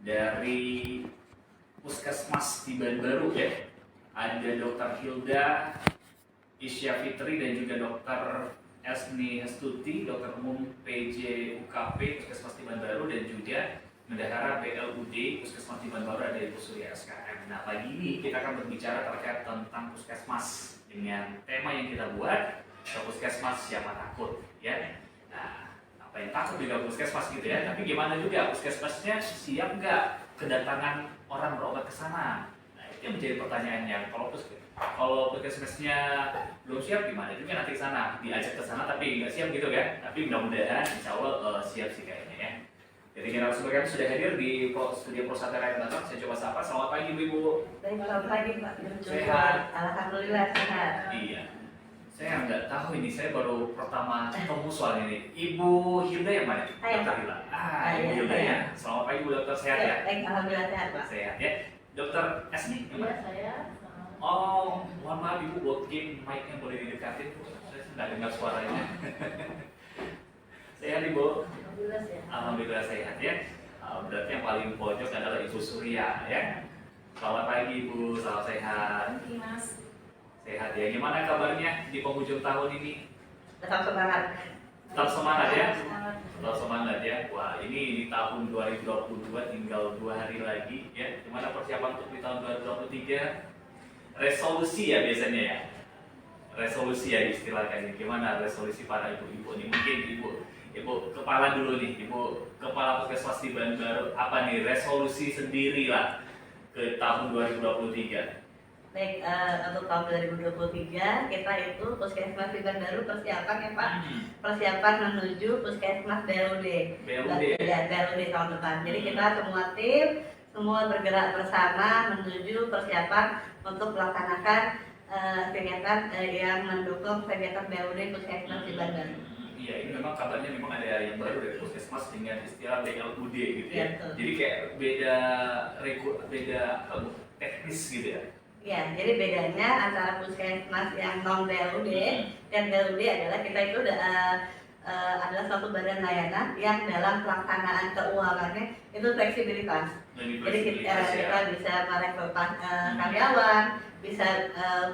dari Puskesmas Tiban Baru ya. Ada Dr. Hilda Isya Fitri dan juga Dr. Esni Hestuti, Dokter Umum PJ UKP Puskesmas Tiban Baru, dan juga Bendahara BLUD Puskesmas Tiban Baru ada Ibu Surya SKM. Nah, pagi ini kita akan berbicara terkait tentang puskesmas dengan tema yang kita buat, puskesmas siapa takut ya. Nah, apa yang takut juga puskesmas gitu ya, tapi gimana juga puskesmasnya siap nggak kedatangan orang berobat ke sana? Nah, itu yang menjadi pertanyaannya. Kalau puskesmasnya belum siap gimana juga nanti ke sana, diajak ke sana tapi nggak siap gitu kan. Tapi mudah-mudahan insya Allah siap sih kayaknya ya. Jadi kita sebagian sudah hadir di studio Prosatera yang datang. Saya coba sapa. Selamat pagi Ibu. Selamat pagi Pak. Sehat. Alhamdulillah sehat. Iya. Saya nggak tahu ini, saya baru pertama ketemu soal ini. Ibu Hilda yang mana? Hai, Dokter Pak. Hilda. Ibu Hilda ya. Selamat pagi Bu Dokter, sehat ya? Baik, alhamdulillah sehat Pak. Sehat ya. Dokter Esni Iya, saya. Oh, mohon maaf Ibu, mungkin mic yang boleh didekatin Bu. Saya sudah dengar suaranya. Sehat Ibu? Alhamdulillah sehat. Alhamdulillah sehat ya. Berarti yang paling pojok adalah Ibu Surya ya. Selamat pagi Ibu, salam sehat. Pagi Mas. Sehat ya. Gimana kabarnya di penghujung tahun ini? Tetap semangat. Tetap semangat ya. Semangat. Tetap semangat ya. Wah, ini di tahun 2022 tinggal 2 hari lagi ya. Gimana persiapan untuk di tahun 2023? Resolusi ya biasanya ya. Resolusi ya istilahnya. Gimana resolusi para ibu-ibu nih? Mungkin ibu kepala dulu nih, ibu kepala Puskesmas Tiban Baru, apa nih resolusi sendiri lah ke tahun 2023? Baik, untuk tahun 2023 kita itu Puskesmas Tiban Baru persiapan ya Pak. Persiapan menuju Puskesmas BLUD. BLUD ya, BLUD tahun depan. Jadi kita semua tim semua bergerak bersama menuju persiapan untuk melaksanakan kegiatan yang mendukung kegiatan BLUD Puskesmas Tiban Baru. Iya, ini memang kabarnya memang ada yang baru dari Puskesmas dengan istilah BLUD gitu ya. Betul. Jadi kayak beda teknis gitu ya. Ya, jadi bedanya antara puskesmas yang non BLUD dan BLUD adalah kita itu adalah suatu badan layanan yang dalam pelaksanaan keuangannya itu fleksibilitas. Lebih Jadi kita bisa merekrut karyawan, bisa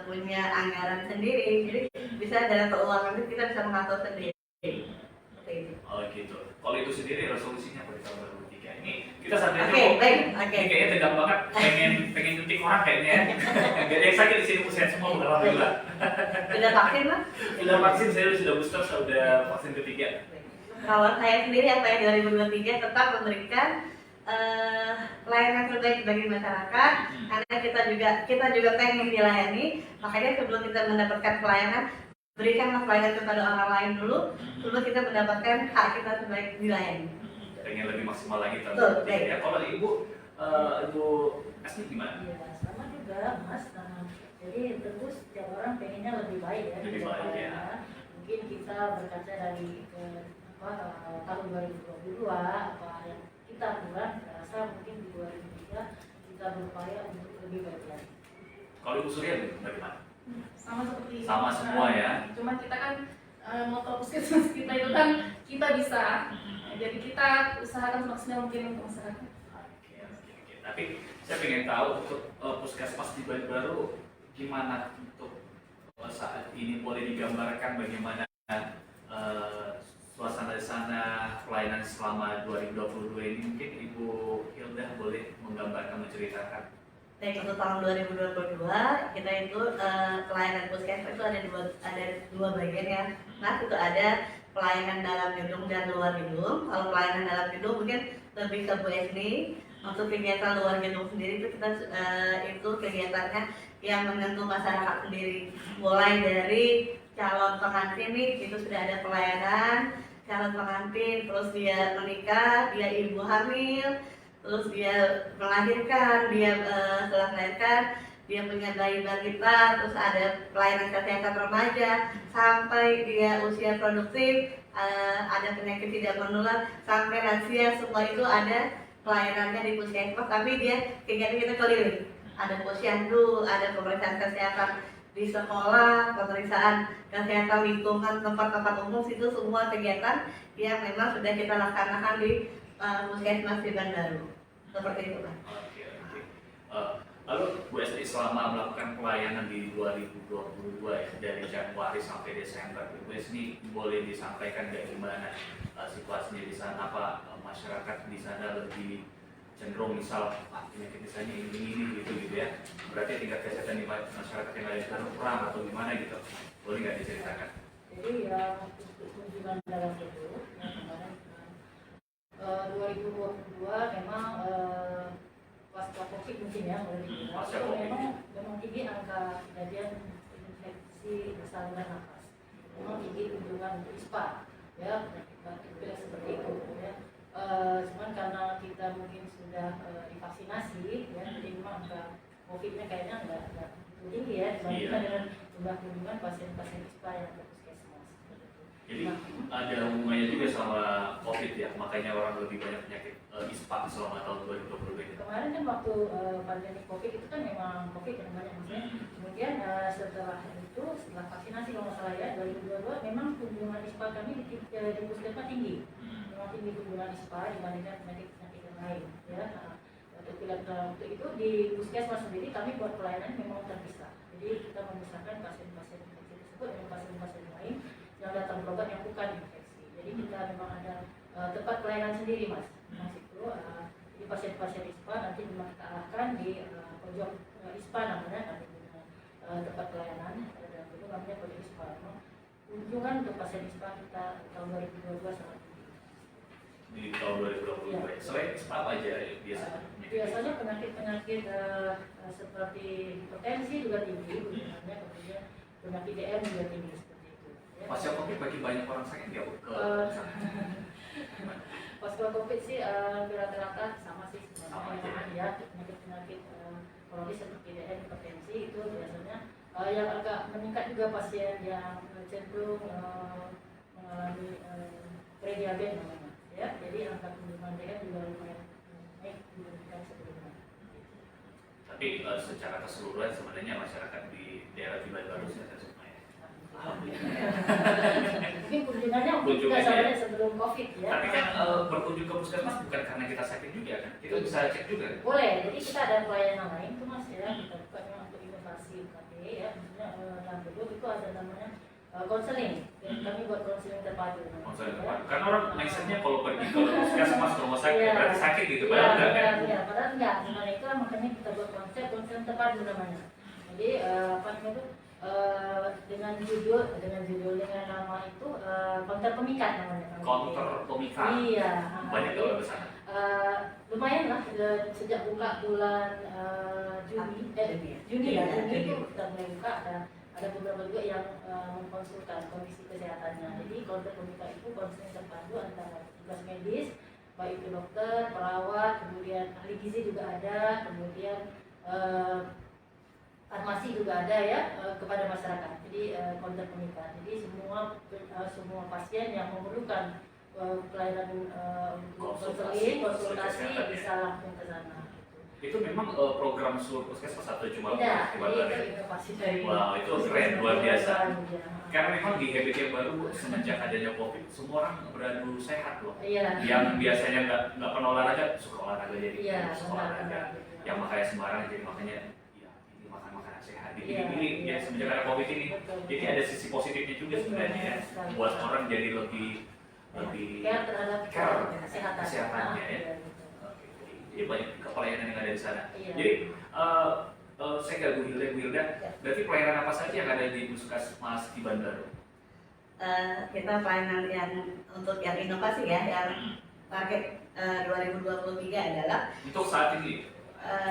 punya anggaran sendiri. Jadi bisa dalam keuangan itu kita bisa mengatur sendiri. Seperti itu. Oh gitu. Kalau itu sendiri resolusinya apa di tahun 2023 ini? Kita santai aja. Oke, baik. Ini Oke. kayaknya tegang banget, pengen nyuntik orang kayaknya. Gak ada yang sakit di sini, sehat semua, alhamdulillah. Sudah vaksin lah? Sudah vaksin, saya sudah booster, sudah vaksin ketiga. Kalau saya sendiri apa yang 2023 tetap memberikan pelayanan terbaik bagi masyarakat, karena kita juga pengen dilayani. Makanya sebelum kita mendapatkan pelayanan, berikanlah pelayanan kepada orang lain dulu, sebelum kita mendapatkan hak kita terbaik dilayani. Pengen lebih maksimal lagi Betul, baik. ya. Kalau Ibu Asni gimana? Iya, sama juga Mas. Jadi tentu setiap orang pengennya lebih baik ya. Lebih baik, ya. Mungkin kita berkaca dari tahun 2022 apa yang kita kurang, saya rasa mungkin di 2023 kita berupaya untuk lebih baik lagi. Kalau Ibu Surya bagaimana? Sama seperti Sama semua ya. Cuma kita kan moto puskesmas kita itu kan kita bisa. Jadi kita usahakan semaksimal mungkin untuk masyarakat. Oke. Tapi saya pengen tahu untuk Puskesmas Tiban Baru gimana untuk saat ini, boleh digambarkan bagaimana suasana di sana, pelayanan selama 2022 ini. Mungkin Ibu Hilda boleh menggambarkan, menceritakan. Baik, untuk tahun 2022 kita itu pelayanan puskesmas itu ada dua bagian ya. Nah, itu ada pelayanan dalam gedung dan luar gedung. Kalau pelayanan dalam gedung mungkin lebih ke Bu Esni. Untuk kegiatan luar gedung sendiri itu kita itu kegiatannya yang menyentuh masyarakat sendiri. Mulai dari calon pengantin nih, itu sudah ada pelayanan calon pengantin, terus dia menikah, dia ibu hamil, terus dia melahirkan, dia setelah melahirkan dia punya bayi balita, terus ada pelayanan kesehatan remaja sampai dia usia produktif, ada penyakit tidak menular sampai lansia, semua itu ada pelayanannya di puskesmas. Tapi dia kegiatan kita keliling, ada posyandu, ada pemeriksaan kesehatan di sekolah, pemeriksaan kesehatan lingkungan, tempat-tempat umum, itu semua kegiatan yang memang sudah kita laksanakan di Puskesmas Tiban Baru. seperti itu Pak. Oke. Lalu Bu Esti selama melakukan pelayanan di 2022 ya, dari Januari sampai Desember, Bu Esti boleh disampaikan nggak gimana situasinya di sana? Apa masyarakat di sana lebih cenderung misal penyakit misalnya ini gitu ya? Berarti tingkat kesehatan di masyarakat yang lain kurang atau gimana gitu? Boleh nggak diceritakan? Jadi untuk kunjungan dalam itu yang kemarin 2022 memang pasca COVID mungkin ya mulai dibilang memang tinggi angka kejadian infeksi saluran nafas, memang tinggi kunjungan untuk ISPA ya, penyakit batuk pilek seperti itu ya. Cuman karena kita mungkin sudah divaksinasi ya, jadi memang angka COVID-nya kayaknya nggak begitu tinggi ya dibandingkan dengan jumlah kunjungan pasien-pasien ISPA yang ada puskesmas. Jadi ada hubungannya juga sama COVID ya, makanya orang lebih banyak penyakit ISPA selama tahun 2020 ini. Kemarin kan waktu pandemi COVID itu kan memang COVID yang banyak maksudnya. Kemudian setelah itu, setelah vaksinasi kalau nggak salah ya 2022 memang kunjungan ISPA kami di puskesmas tinggi. Memang tinggi kunjungan ISPA dibandingkan penyakit yang lain ya. Untuk itu di puskesmas sendiri kami buat pelayanan memang terpisah. Jadi kita memisahkan pasien-pasien infeksi tersebut dengan pasien-pasien lain yang datang berobat yang bukan infeksi. Jadi kita memang ada tempat pelayanan sendiri mas itu. Jadi pasien-pasien ISPA nanti memang kita arahkan di pojok ISPA namanya, nanti tempat pelayanan dan itu namanya pojok ISPA. Kunjungan untuk pasien ISPA kita tahun 2022 sangat tinggi. Di tahun 2022 ya. Selain ISPA apa aja biasanya? Biasanya penyakit seperti hipertensi juga tinggi kunjungannya, kemudian penyakit DM juga tinggi seperti itu. Ya. Pasca COVID bagi banyak orang sakit nggak ke sana? Pasca COVID sih rata-rata sama sih sebenarnya ya, penyakit kronis seperti DM, hipertensi itu biasanya yang agak meningkat juga pasien yang cenderung mengalami prediabetes namanya ya, jadi angka kunjungan DM juga lumayan naik dibandingkan sebelumnya. Tapi secara keseluruhan sebenarnya masyarakat di daerah Baru sehat semua ya. Mungkin kunjungannya tidak sama sebelum COVID ya. Tapi kan berkunjung ke puskesmas bukan karena kita sakit juga kan? Kita bisa cek juga. Boleh, jadi kita ada pelayanan lain tuh mas ya, kita buka untuk inovasi UKT ya, maksudnya dalam gedung itu ada namanya konseling. Kami buat konseling terpadu. Konseling terpadu. Karena orang mindsetnya kalau pergi ke puskesmas ke rumah sakit berarti sakit gitu, padahal enggak kan? Iya, padahal enggak. Sebenarnya itu makanya kita buat konseling terpadu namanya. Jadi apa namanya itu dengan nama itu counter pemikat namanya. Counter pemikat. Iya. Banyak kalau di sana. Lumayan lah sejak buka bulan Juni ya, Juni itu kita mulai buka, ada beberapa juga yang mengkonsultan kondisi kesehatannya. Jadi counter pemikat itu konseling terpadu antara petugas medis, baik itu dokter, perawat, kemudian ahli gizi juga ada, kemudian farmasi juga ada ya kepada masyarakat. Jadi counter pemikat. Jadi semua pasien yang memerlukan pelayanan konsultasi bisa langsung ke sana. Itu memang program seluruh puskesmas atau cuma tidak, itu inovasi dari. Wow, itu keren, luar biasa. Karena memang di Habit yang baru semenjak adanya COVID, semua orang beradu sehat loh. Iya. Yang biasanya nggak pernah olahraga, suka olahraga jadi suka benar, olahraga. Yang makanya sembarang jadi makanya ya ini makan makanan sehat. Ini ya semenjak ada COVID ini, jadi ada sisi positifnya juga sebenarnya ya, buat orang jadi lebih care terhadap kesehatannya ya. Jadi banyak pelayanan yang ada di sana. Iya. Jadi saya ke Bu Hilda, berarti pelayanan apa saja yang ada di Puskesmas di Baru? Kita pelayanan yang untuk yang inovasi ya, yang target 2023 adalah untuk saat ini.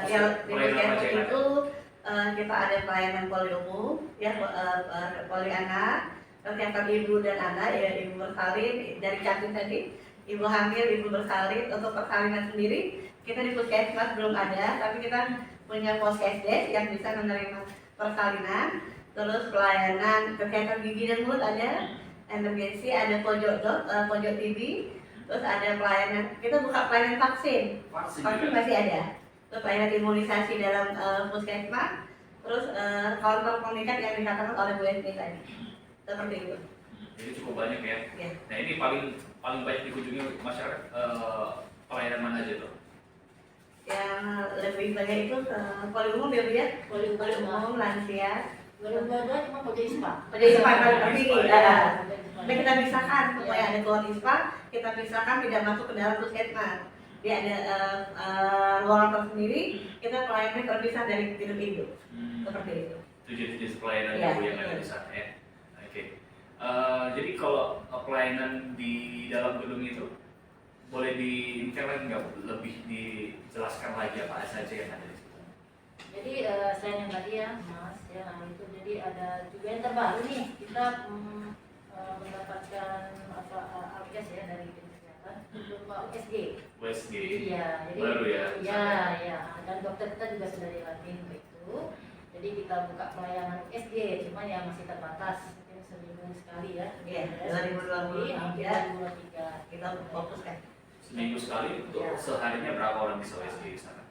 Yang di puskesmas itu kita ada pelayanan poli umum, ya poli anak, kesehatan ibu dan anak, ya ibu bersalin dari Jatim tadi, ibu hamil, ibu bersalin. Untuk persalinan sendiri kita di puskesmas belum ada, tapi kita punya poskesdes yang bisa menerima persalinan. Terus pelayanan kesehatan gigi dan mulut ada, emergensi ada pojok TB, terus ada pelayanan, kita buka pelayanan vaksin masih ada, terus pelayanan imunisasi dalam puskesmas, terus counter komunitas yang dikatakan oleh Bu Esti tadi, seperti itu. Jadi cukup banyak ya. Nah ini paling banyak dikunjungi masyarakat pelayanan mana aja tuh? istilahnya itu poli umum ya Bu ya, Poli poli umum lansia. 2022 cuma Poli ISPA. Poli ISPA paling tertinggi. Ya. Nah, kita pisahkan, supaya ada keluar ISPA, kita pisahkan tidak masuk ke dalam puskesmas. Dia ada ruangan tersendiri, kita pelayanannya terpisah dari induk-induk. Seperti itu. Itu jenis pelayanan Iya, Bu yang ada di sana ya. Oke. Jadi kalau pelayanan di dalam gedung itu boleh diinternet nggak Bu? Lebih dijelaskan lagi apa saja yang ada di situ? Jadi selain yang tadi ya Mas, ya nah itu jadi ada juga yang terbaru nih kita mendapatkan apa alkes ya dari Dinas Kesehatan berupa USG. USG. Iya, jadi Baru ya? ya, dan dokter kita juga sudah dilatih untuk itu. Jadi kita buka pelayanan USG, cuma ya masih terbatas, mungkin seminggu sekali ya. Iya, 2023 kita fokuskan. Seminggu sekali untuk Ya. seharinya berapa orang bisa USG di sana?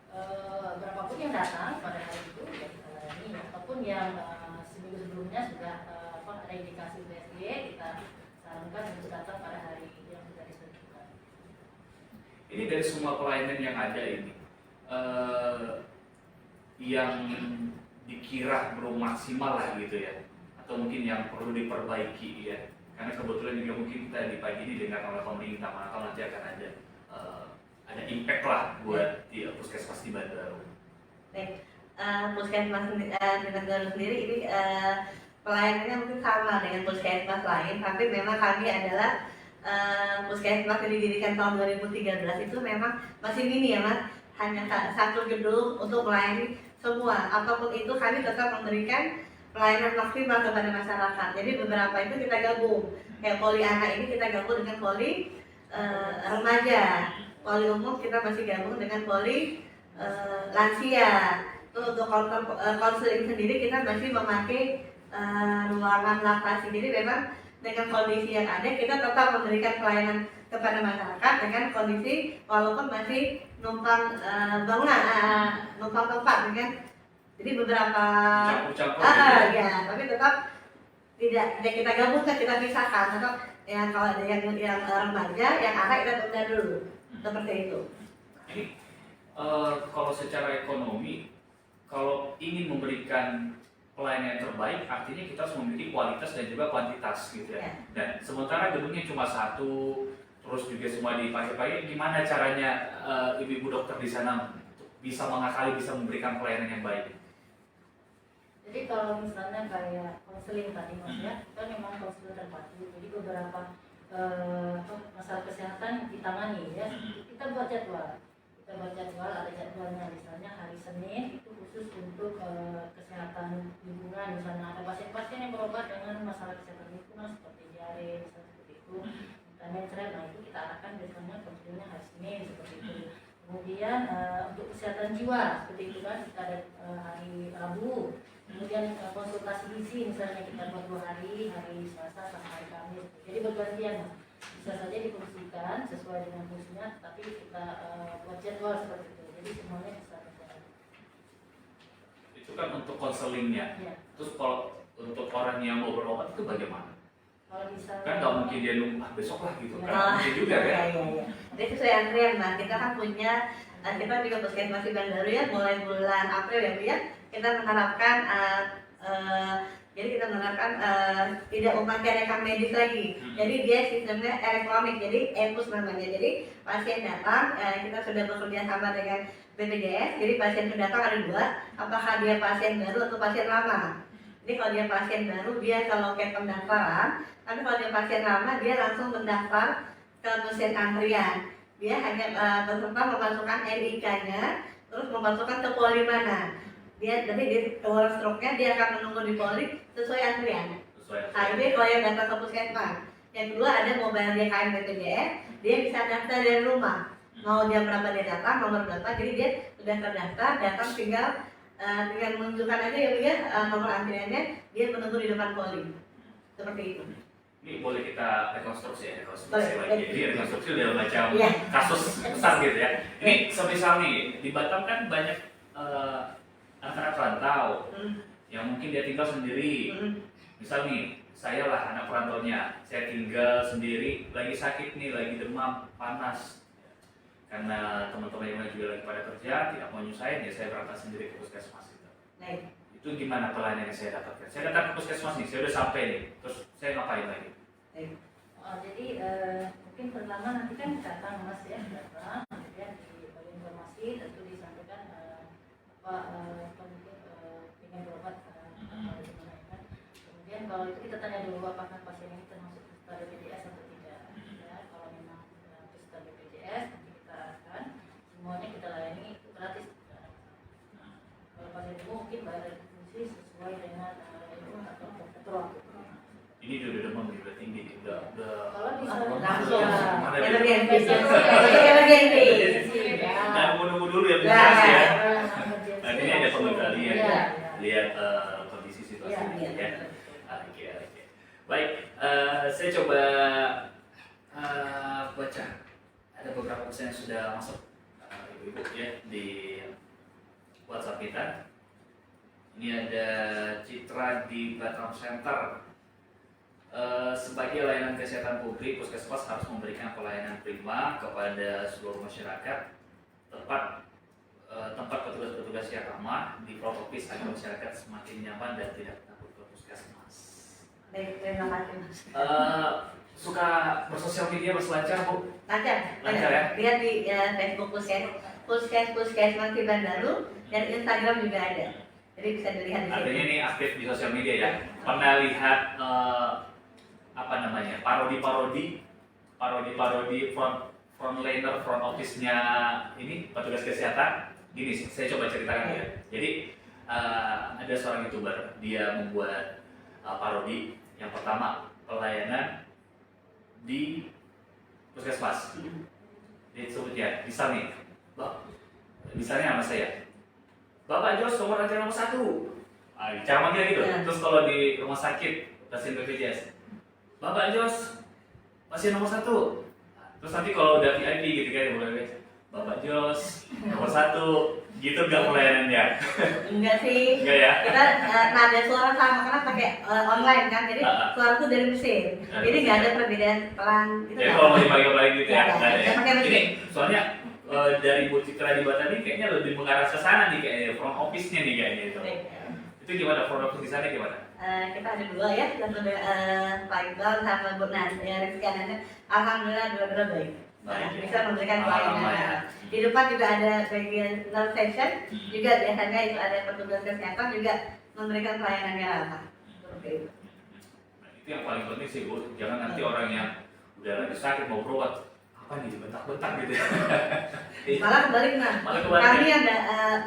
Berapapun yang datang pada hari itu ya kita layani, ataupun yang seminggu sebelumnya sudah ada indikasi USG, kita sarankan untuk datang pada hari yang sudah ditentukan. Ini dari semua pelayanan yang ada ini, yang dikira belum maksimal lah gitu ya, atau mungkin yang perlu diperbaiki ya, karena kebetulan juga mungkin kita di pagi ini dengar oleh pemerintah, maka nanti akan ada impact lah buat di puskesmas di Banjarbaru. Baik, puskesmas Banjarbaru sendiri ini pelayanannya mungkin sama dengan puskesmas lain, tapi memang kami adalah puskesmas yang didirikan tahun 2013 itu memang masih mini ya Mas, hanya satu gedung untuk melayani semua. Apapun itu kami tetap memberikan pelayanan maksimal kepada masyarakat. Jadi beberapa itu kita gabung, kayak poli anak ini kita gabung dengan poli remaja, poli umum kita masih gabung dengan poli lansia. Terus untuk konseling sendiri kita masih memakai ruangan lapas sendiri. Memang dengan kondisi yang ada kita tetap memberikan pelayanan kepada masyarakat dengan kondisi walaupun masih numpang bangunan, numpang tempat kan. Jadi beberapa Campur-campur ya, tapi tetap tidak kita gabungkan, kita pisahkan. Tetap yang kalau ada yang remaja, yang anak kita tunda dulu. Seperti itu. Ini kalau secara ekonomi, kalau ingin memberikan pelayanan yang terbaik, artinya kita harus memiliki kualitas dan juga kuantitas gitu ya. Dan sementara gedungnya cuma satu, terus juga semua dipakai-pakai, gimana caranya ibu-ibu dokter di sana bisa mengakali, bisa memberikan pelayanan yang baik? Jadi kalau misalnya kayak konseling tadi Mas ya, kita memang konseling terpadu. Jadi beberapa masalah kesehatan ditangani ya. Kita buat jadwal. Ada jadwalnya, misalnya hari Senin itu khusus untuk kesehatan lingkungan. Misalnya ada pasien-pasien yang berobat dengan masalah kesehatan lingkungan seperti diare, misalnya seperti itu. Dan mencret, nah itu kita arahkan biasanya konselingnya hari Senin seperti itu. Kemudian untuk kesehatan jiwa seperti itu kan kita ada hari Rabu. Kemudian konsultasi gizi misalnya kita buat 2 hari, hari Selasa sampai hari Kamis. Jadi bergantian, bisa saja difungsikan sesuai dengan fungsinya, tapi kita buat jadwal seperti itu. Jadi semuanya bisa berjalan. Itu kan untuk konselingnya. Ya. Terus kalau untuk orang yang mau berobat itu bagaimana? Kalau misalnya Kan nggak mungkin dia nunggu besok lah gitu Ya. kan? Mungkin juga kan? Iya. Jadi sesuai antrian Mas. Kita kan punya kita juga puskesmas Banjarbaru ya, mulai bulan April ya Bu ya. Kita mengharapkan jadi kita menerapkan tidak memakai rekam medis lagi. Jadi dia sistemnya elektronik, jadi EPUS namanya. Jadi pasien datang, kita sudah bekerja sama dengan BPJS. Jadi pasien yang datang ada 2, apakah dia pasien baru atau pasien lama. Jadi kalau dia pasien baru dia kalau ke pendaftaran, tapi kalau dia pasien lama dia langsung mendaftar ke mesin antrian. Dia hanya beserta memasukkan NIK-nya, terus memasukkan ke poli mana. Dia nanti di keluar stroke-nya dia akan menunggu di poli sesuai antrian. Tapi kalau yang datang ke puskesmas, yang kedua ada mobile DKM BPJS, dia bisa daftar dari rumah. Mau jam berapa dia datang, nomor berapa, jadi dia sudah terdaftar, datang tinggal menunjukkan aja ya Bu ya nomor antriannya, dia menunggu di depan poli. Seperti itu. Ini boleh kita rekonstruksi ya, Boleh. lagi. Jadi rekonstruksi dalam macam Iya. kasus besar gitu ya. Ini semisal nih di Batam kan banyak anak perantau yang mungkin dia tinggal sendiri. Misal nih, saya lah anak perantaunya, saya tinggal sendiri, lagi sakit nih, lagi demam, panas. karena teman-teman yang lain juga lagi pada kerja, tidak mau nyusahin, ya saya berangkat sendiri ke puskesmas gitu. Baik. Itu gimana pelayanan yang saya dapatkan? Saya datang ke puskesmas nih, saya udah sampai nih, terus saya ngapain lagi? Baik. Jadi mungkin pertama nanti kan datang Mas ya, datang kemudian diberi informasi, tentu disampaikan mungkin ingin berobat atau gimana ya kan. Kemudian kalau itu kita tanya dulu apakah pasien ini termasuk peserta BPJS atau tidak. Ya, kalau memang peserta BPJS nanti kita akan semuanya kita layani itu gratis. Kalau pasien itu mungkin bayar fungsi sesuai dengan itu atau ketentuan. Ini udah demam nih, udah tinggi nih, udah Kalau bisa Langsung. Mana dia? Emergency. Nah, nunggu dulu ya, Ya, bisa ya. Emergency. Nah, ini ada pengendalian Iya. lihat kondisi situasinya Iya, ya. Oke. Baik, saya coba baca. Ada beberapa pesan yang sudah masuk ibu-ibu ya di WhatsApp kita. Ini ada Citra di Batam Center. Sebagai layanan kesehatan publik, puskesmas harus memberikan pelayanan prima kepada seluruh masyarakat. Tempat petugas-petugas yang ramah di protokis agar masyarakat semakin nyaman dan tidak takut ke puskesmas. Baik, terima kasih Mas. Suka bersosial media, berselancar Bu? Lancar ya? Lihat di Facebook Puskesmas Tiban Baru dan Instagram juga ada. Jadi bisa dilihat di Artinya sini. ini aktif di sosial media ya. Pernah lihat parodi frontliner front office-nya ini petugas kesehatan. Gini, saya coba ceritakan ya. Jadi ada seorang YouTuber, dia membuat parodi. Yang pertama, pelayanan di puskesmas. Dia sebut ya, misalnya nama saya, Bapak Jos nomor antrian nomor 1. Cara manggil gitu. Ya. Terus kalau di rumah sakit pasien BPJS, Bapak Jos pasien nomor 1. Terus nanti kalau udah VIP gitu kan, Bapak Jos nomor 1. Gitu nggak pelayanannya? Enggak sih. Enggak ya? Kita nada suara sama karena pakai online kan, jadi suara itu dari mesin. Jadi nggak ada perbedaan pelan. Itu Jadi nggak kalau mau ada. dipakai gitu ya? Nggak Nggak ada ya? pakai mesin. Ini soalnya dari Bu Citra di Batam ini kayaknya lebih mengarah ke sana nih, kayaknya front office-nya nih kayaknya itu. Baik. Itu gimana front office di sana gimana? Kita ada dua ya, satu Pak Iqbal sama Bu Rizky Ananda. Alhamdulillah dua-dua baik. Baik, ya. Bisa memberikan Alhamdulillah, pelayanan. ya. Di depan juga ada bagian nurse station, juga biasanya itu ada petugas kesehatan juga memberikan pelayanan yang ramah. Seperti itu. Nah, itu yang paling penting sih Bu, jangan nanti orang yang udah lagi sakit mau berobat, apa nih dibentak-bentak gitu ya. Malah kebalik nah. Malah kebalik. Kami ada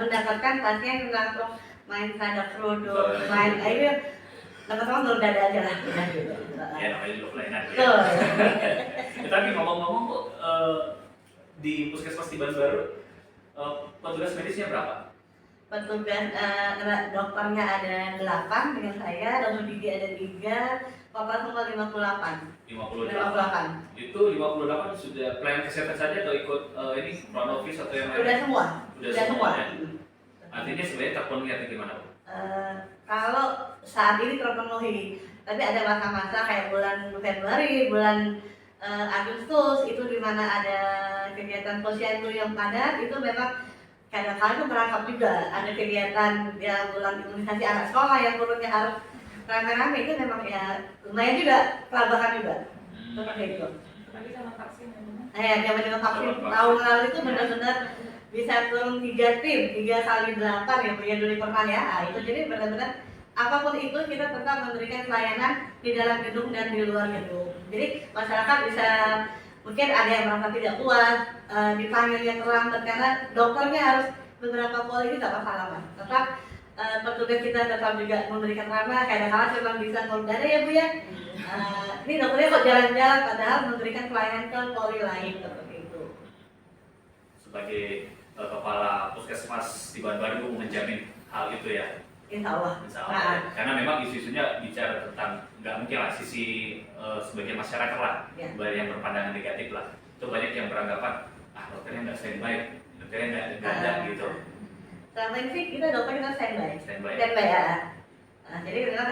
mendapatkan pasien yang langsung main tanda kerudung, Betul. main ayo teman-teman belum dada aja lah. Gitu. Ya namanya juga pelayanan ya. Betul. Tapi ngomong-ngomong Bu, di puskesmas Tiban Baru petugas medisnya berapa? Petugas dokternya ada 8 dengan saya, dokter gigi ada 3, total semua 58. 58. Itu 58 sudah pelayanan kesehatan saja atau ikut ini front office atau yang lain? Sudah semua. Sudah Sudah semua, semua. ya? Artinya sebenarnya terpenuhi atau gimana Bu? Kalau saat ini terpenuhi, tapi ada masa-masa kayak bulan Februari, bulan Agustus itu di mana ada kegiatan posyandu yang padat, itu memang kadang-kadang itu merangkap juga ada kegiatan ya bulan imunisasi anak sekolah yang turunnya harus rame-rame, itu memang ya lumayan juga pelabakan juga seperti itu. Lagi sama vaksin memang. Zaman dengan vaksin Vaksin. tahun lalu itu benar-benar bisa turun 3 tim, 3 kali 8 ya Bu ya dulu pernah ya. Itu jadi benar-benar apapun itu kita tetap memberikan pelayanan di dalam gedung dan di luar gedung. Jadi masyarakat bisa, mungkin ada yang merasa tidak puas, dipanggilnya terlambat karena dokternya harus beberapa kali itu tak masalah Mas. Tetap petugas kita tetap juga memberikan ramah, kadang-kadang cuma bisa ngomong ya Bu ya. Ini dokternya kok jalan-jalan padahal memberikan pelayanan ke poli lain seperti itu. Sebagai kepala puskesmas di Baru menjamin hal itu ya. Insya Allah. Insya Allah. Karena memang isu-isunya bicara tentang nggak mungkin lah sisi sebagai masyarakat lah, Ya. yang berpandangan negatif lah. Itu banyak yang beranggapan dokternya nggak standby, dokternya nggak ada gitu. Selama ini sih kita dokter kita standby. Standby. Standby ya. Jadi memang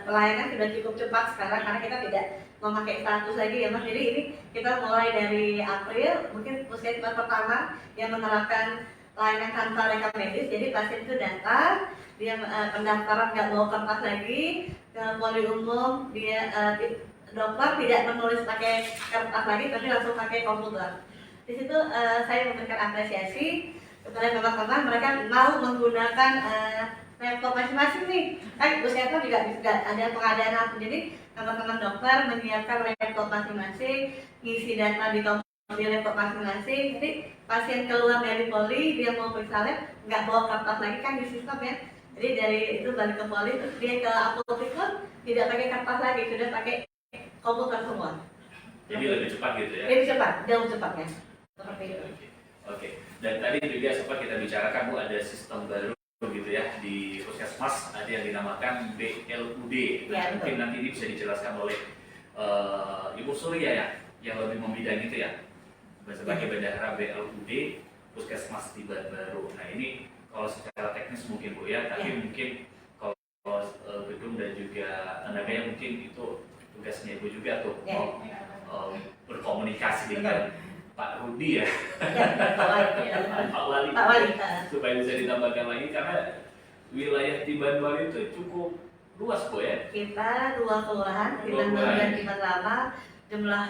pelayanan sudah cukup cepat sekarang karena kita tidak memakai status lagi ya Mas. Jadi ini kita mulai dari April mungkin puskesmas pertama yang menerapkan layanan tanpa rekam medis. Jadi pasien itu datang, dia pendaftaran nggak bawa kertas lagi ke poli umum, dia dokter tidak menulis pakai kertas lagi tapi langsung pakai komputer. Di situ saya memberikan apresiasi kepada teman-teman, mereka mau menggunakan laptop masing-masing nih. Kan puskesmas juga ada pengadaan laptop, jadi teman-teman dokter menyiapkan laptop masing-masing, ngisi data di laptop masing-masing. Jadi pasien keluar dari poli, dia mau periksa lab, nggak bawa kertas lagi kan di sistem ya. Jadi dari itu balik ke poli, terus dia ke apotek pun tidak pakai kertas lagi, sudah pakai komputer semua. Jadi lebih cepat gitu ya? Lebih cepat, jauh cepatnya. Seperti itu. Oke. Dan tadi juga sempat kita bicarakan Bu, ada sistem baru gitu ya di puskesmas, ada yang dinamakan BLUD. Ya, Mungkin nanti ini bisa dijelaskan oleh Ibu Surya ya, yang lebih membidangi itu ya, sebagai bendahara BLUD Puskesmas Tiban Baru. Nah ini kalau secara teknis mungkin Bu ya, tapi mungkin kalau gedung dan juga tenaganya mungkin itu tugasnya Ibu juga tuh berkomunikasi dengan Pak Rudi ya, Pak Wali, supaya bisa ditambahkan lagi karena wilayah Tiban Baru itu cukup luas Bu ya. Kita 2 kelurahan, Tiban Baru dan Tiban Lama, jumlah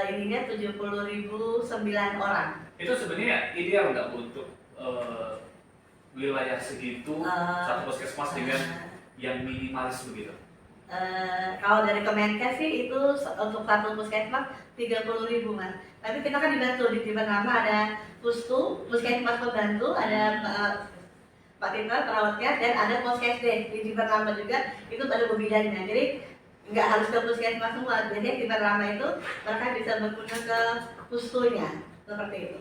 ininya 70.009 orang. Itu sebenarnya ideal nggak Bu untuk wilayah segitu satu puskesmas dengan yang minimalis begitu? Kalau dari Kemenkes sih itu untuk satu puskesmas 30.000 Mas. Tapi kita kan dibantu di Tiban Lama ada puskesmas pembantu, ada Pak Tita perawatnya, dan ada puskesdes di Tiban Lama juga itu baru pembidanya. Jadi nggak harus ke puskesmas semua. Jadi di Tiban Lama itu mereka bisa berkunjung ke pustunya seperti itu.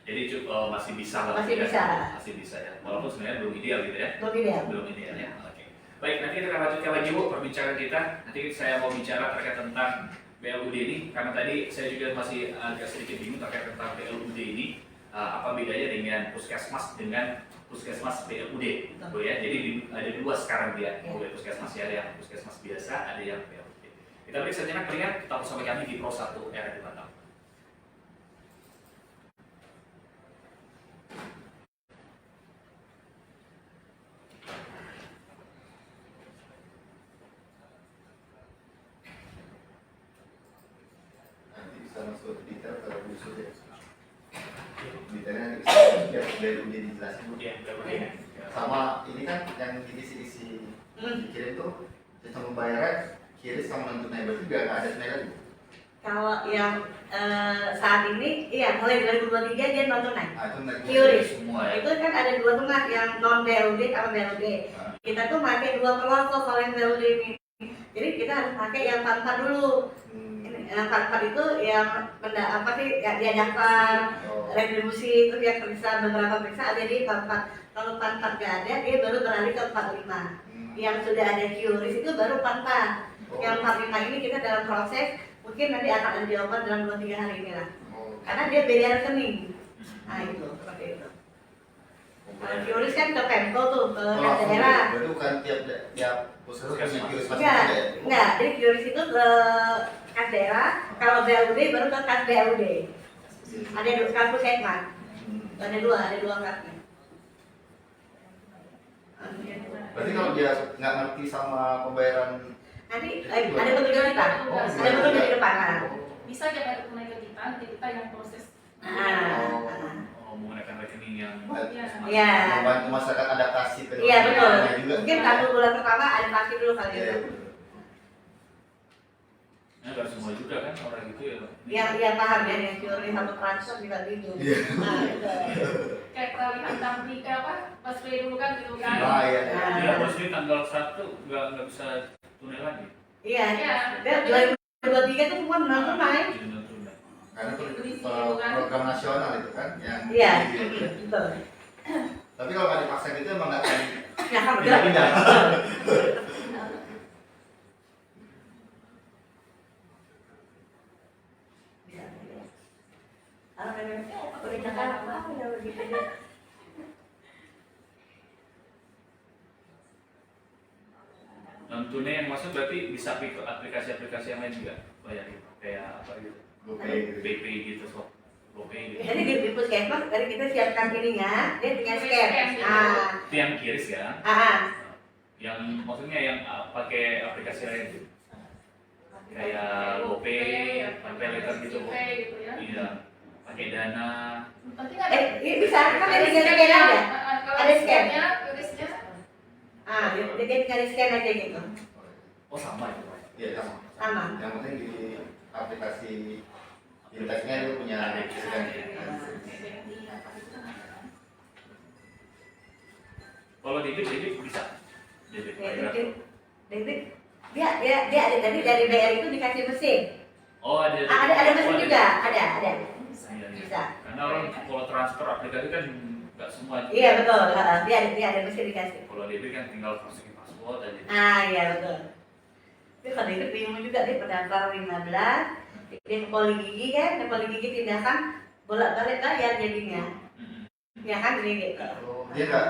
Jadi masih bisa lah. Masih bisa. Masih bisa ya. Walaupun sebenarnya belum ideal gitu ya. Belum ideal. Belum ideal ya. Oke. Baik, nanti kita akan lanjutkan lagi Bu perbincangan kita. Nanti saya mau bicara terkait tentang BLUD ini, karena tadi saya juga masih agak sedikit bingung terkait tentang BLUD ini. Apa bedanya dengan puskesmas dengan puskesmas BLUD, Bu ya. Jadi ada dua sekarang dia, Bu ya, puskesmas ya, ada yang puskesmas biasa, ada yang BLUD. Kita beri sejenak pendengar, tetap bersama kami di Pro 1 Era di Batam. Masuk detail kalau busuk ya. Detailnya biar udah dijelasin Bu. Iya, Sama ini kan yang dikirim tuh sistem pembayaran kiris sama non-tunai, berarti nggak ada tunai lagi. Kalau yang saat ini, iya mulai 2023 dia non tunai. Itu QRIS semua ya. Itu kan ada dua tunai, yang non BLUD sama BLUD. Kita tuh pakai dua perlokok kalau yang BLUD ini. Jadi kita harus pakai yang tanpa dulu. Yang tanpa itu yang apa sih ya, dia daftar retribusi, terus yang periksa beberapa periksa ada di 44. Kalau 44 nggak ada, dia baru beralih ke 45. Yang sudah ada QRIS itu baru 44. Yang 45 ini kita dalam proses, mungkin nanti akan ada jawaban dalam 2-3 hari ini lah. Karena dia beda rekening. Nah itu seperti itu. Kalau QRIS kan ke Pemko tuh, ke daerah. Berarti bukan tiap puskesmas punya QRIS Enggak, enggak. Jadi QRIS itu ke kas daerah, kalau BLUD baru ke kas BLUD. Ada dua kas puskesmas. Ada dua kasnya. Berarti kalau dia nggak ngerti sama pembayaran Nanti ada petunjuk kita, ada petunjuk di depan. Bisa kita tunai ke kita yang proses. Menggunakan rekening yang Iya. membantu masyarakat adaptasi ke Iya betul. juga. Mungkin 1 bulan pertama adaptasi dulu kali Iya, itu. Nah, nggak semua juga kan orang itu ya. Yang paham ya, yang teori sama transfer juga bingung. Iya. Nah, itu. Kayak peralihan di apa pas pay dulu kan gitu kan. Ah, iya. Iya, bos ini tanggal 1 nggak bisa tunai lagi. Iya. Iya. Dan 2023 itu semua non tunai. Jadi non tunai. Karena program nasional itu kan yang Iya. gitu ya. Betul. Tapi kalau nggak dipaksa gitu emang nggak akan Ya kan pindah-pindah. Kalau memang udah Jakarta, udah begitu deh. Non tunai yang maksud berarti bisa ke aplikasi-aplikasi yang lain juga. bayarin kayak apa gitu, GoPay gitu. BP gitu, sok GoPay gitu. Jadi di puskesmas tadi kita siapkan ininya, dia tinggal scan. Scan. Itu yang kiris ya. Yang maksudnya yang pakai aplikasi lain gitu. Kayak GoPay, pakai letter gitu. GoPay gitu ya. Iya. Pakai Dana. Penting ada. Bisa kan ada scan aja. Kalau Ada scan. scan-nya, tulisnya Dia tinggal scan aja gitu. Oh sama itu Pak. Iya sama. Sama. Yang penting di aplikasi fintechnya itu punya Ada scan. Kalau debit bisa. Debit. Debit. Dia ada tadi dari BR itu dikasih mesin. Oh ada. Ada mesin juga, ada. Iya, iya. Bisa. Karena orang kalau transfer aplikasi kan nggak semua. Iya betul. Dia ada mesin dikasih. Kalau debit kan tinggal masukin password aja. Iya betul. Tapi kalau debit bingung juga dia pendaftar 15. Dia ke poli gigi kan, ke poli gigi tindakan bolak-balik bayar jadinya. Ya kan jadi gitu. Dia nggak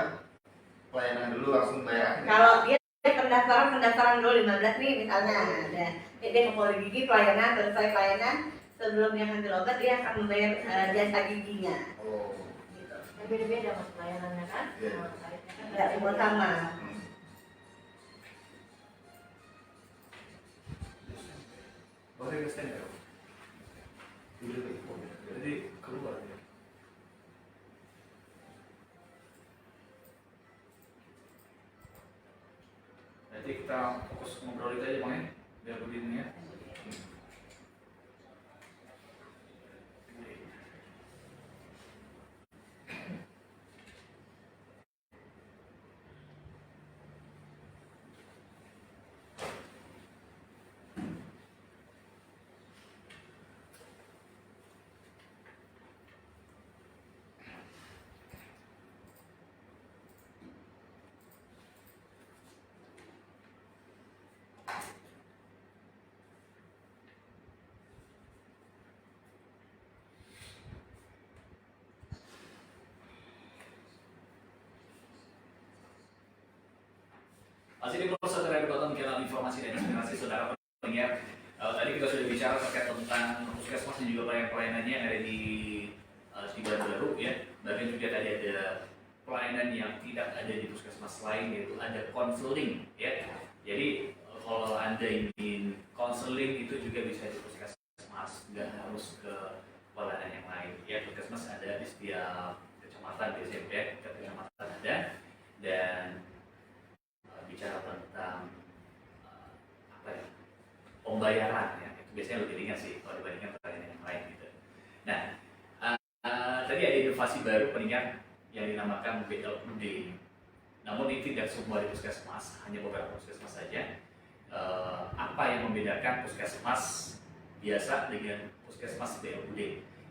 pelayanan dulu langsung bayar. Kalau dia pendaftaran dulu 15 nih misalnya ada dia ke poli gigi pelayanan, selesai pelayanan sebelum dia ngambil obat dia akan membayar jasa giginya. Oh. Gitu. beda-beda mas pelayanannya kan. Iya. Tarifnya kan Nggak semua sama. Boleh ke stand ya? Jadi keluar ya. Nanti kita fokus ngobrol itu aja bang ya, biar begini ya. Masih di proses saudara Bottom Channel Informasi dan Inspirasi Saudara pendengar. Tadi kita sudah bicara terkait tentang puskesmas dan juga pelayanan-pelayanannya yang ada di Banjarbaru ya. Bahkan juga tadi ada pelayanan yang tidak ada di puskesmas lain, yaitu ada konseling ya. Jadi kalau Anda ingin konseling itu juga bisa di puskesmas, nggak harus ke pelayanan yang lain ya. Puskesmas ada di setiap kecamatan biasanya ya, setiap kecamatan ada. Dan bicara tentang apa ya, pembayaran ya, itu biasanya lebih ringan sih kalau dibandingkan pelayanan yang lain gitu. Nah, tadi ada inovasi baru pendengar yang dinamakan BLUD. Namun ini tidak semua di puskesmas, hanya beberapa puskesmas saja. Apa yang membedakan puskesmas biasa dengan puskesmas BLUD?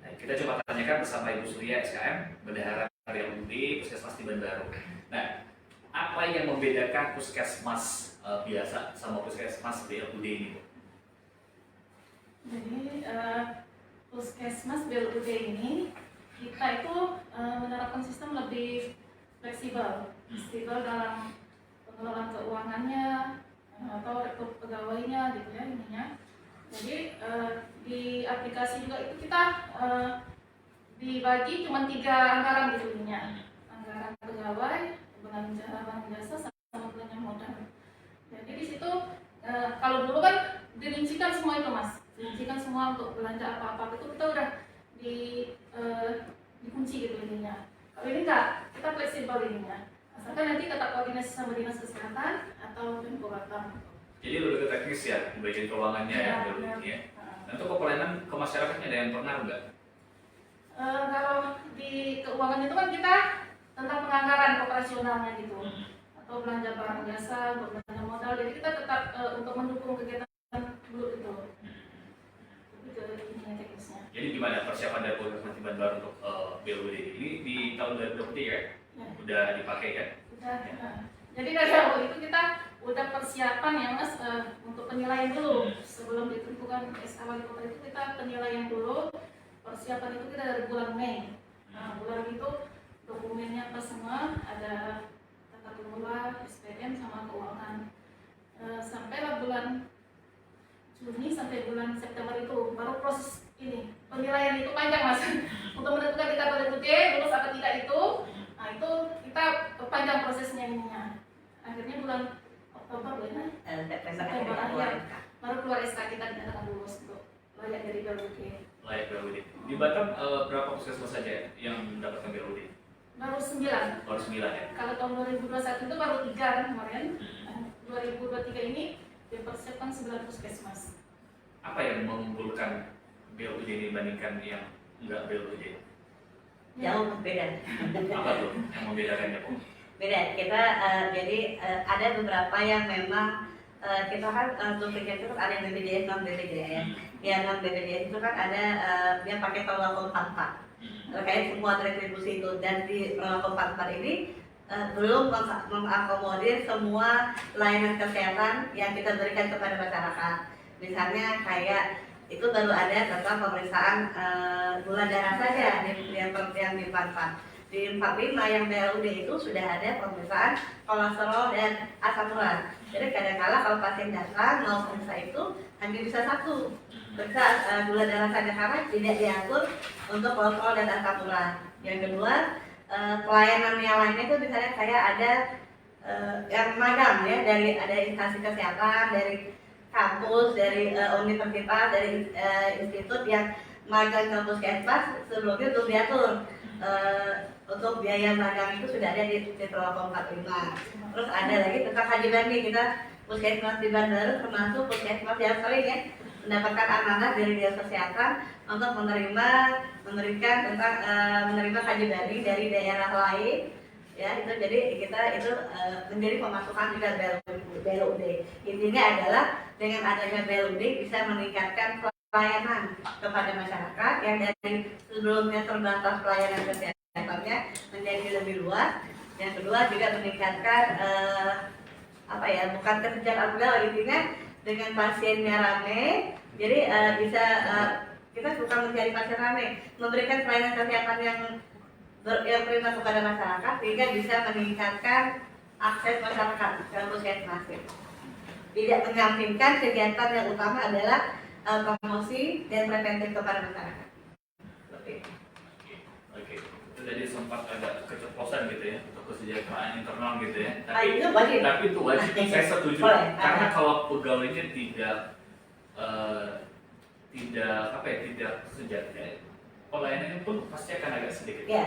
Nah, kita coba tanyakan bersama Ibu Surya SKM, Bendahara BLUD Puskesmas di Banjarbaru. Nah, apa yang membedakan puskesmas biasa sama puskesmas BLUD ini, Bu? Jadi puskesmas BLUD ini kita itu menerapkan sistem lebih fleksibel dalam pengelolaan keuangannya atau rekrut pegawainya gitu ya ininya. Jadi di aplikasi juga itu kita dibagi cuma 3 anggaran gitu ininya, anggaran pegawai, barang jasa sama belanja modal. Jadi di situ kalau dulu kan dirincikan semua itu mas, dirincikan semua untuk belanja apa-apa itu kita udah dikunci gitu ininya. Kalau ini enggak, kita fleksibel ininya. Asalkan nanti tetap koordinasi sama dinas kesehatan atau pemkobatan. Jadi lebih ke teknis ya, bagian keuangannya ya, ya. Dan untuk pelayanan ke masyarakatnya ada yang pernah enggak? Kalau di keuangan itu kan kita tentang penganggaran operasionalnya gitu, atau belanja barang jasa, belanja modal. Jadi kita tetap untuk mendukung kegiatan dulu itu. Itu ininya teknisnya. Jadi gimana persiapan dari Puskesmas di Banjarbaru untuk BLUD ini di tahun 2023 ya? Udah dipakai kan? Udah. Jadi dari awal itu kita udah persiapan ya mas untuk penilaian dulu sebelum ditentukan SK wali kota itu kita penilaian dulu. Persiapan itu kita dari bulan Mei. Nah bulan itu dokumennya apa semua, ada tata kelola, SPM sama keuangan. Sampailah bulan Juni sampai bulan September itu baru proses ini penilaian itu panjang mas untuk menentukan kita boleh lulus atau tidak itu. Nah itu kita panjang prosesnya ininya. Akhirnya bulan Oktober bulan September akhir baru keluar SK kita dinyatakan lulus untuk layak dari BLUD. Layak BLUD. Di Batam berapa puskesmas saja yang mendapatkan BLUD? Baru 9. Baru 9 ya. Kalau tahun 2021 itu baru 3 kan kemarin. 2023 ini dipersiapkan 9 puskesmas. Apa yang mengunggulkan BLUD dibandingkan yang enggak BLUD? Jauh beda. Apa tuh yang membedakannya, Bu? Beda. Kita jadi ada beberapa yang memang kita kan untuk tiket itu ada yang BPJS non BPJS. Yang non BPJS itu kan ada dia pakai perlakuan 44 terkait semua retribusi itu, dan di perlakuan 44 ini belum mengakomodir semua layanan kesehatan yang kita berikan kepada masyarakat. Misalnya kayak itu baru ada tentang pemeriksaan gula darah saja yang di 44. Di 45 yang BLUD itu sudah ada pemeriksaan kolesterol dan asam urat. Jadi kadang-kala kalau pasien datang mau periksa itu hanya bisa satu, periksa gula darah saja karena tidak diatur untuk kolesterol dan asam urat. Yang kedua, pelayanan yang lainnya itu misalnya kayak ada yang magang ya, dari ada instansi kesehatan, dari kampus, dari universitas, dari institut yang magang ke puskesmas sebelumnya untuk diatur. Untuk biaya magang itu sudah ada di Protokol 45. Terus ada lagi tentang haji banding, kita puskesmas di Bandar termasuk puskesmas yang sering ya mendapatkan amanah dari dinas kesehatan untuk memberikan tentang menerima haji banding dari daerah lain ya. Itu jadi kita itu menjadi pemasukan juga BLUD. Intinya adalah dengan adanya BLUD bisa meningkatkan pelayanan kepada masyarakat yang dari sebelumnya terbatas pelayanan kesehatannya menjadi lebih luas. Yang kedua juga meningkatkan bukan kesejahteraan pegawai, intinya dengan pasiennya rame, jadi bisa kita bukan mencari pasien rame, memberikan pelayanan kesehatan yang prima kepada masyarakat sehingga bisa meningkatkan akses masyarakat ke puskesmas. Tidak menyampingkan kegiatan yang utama adalah promosi dan preventif kepada masyarakat. Oke. Itu tadi sempat ada keceplosan gitu ya untuk kesejahteraan internal gitu ya. Itu wajib. Tapi itu wajib. Saya setuju. Boleh. Karena kalau pegawainya tidak sejahtera, pelayanannya pun pasti akan agak sedikit. Ya,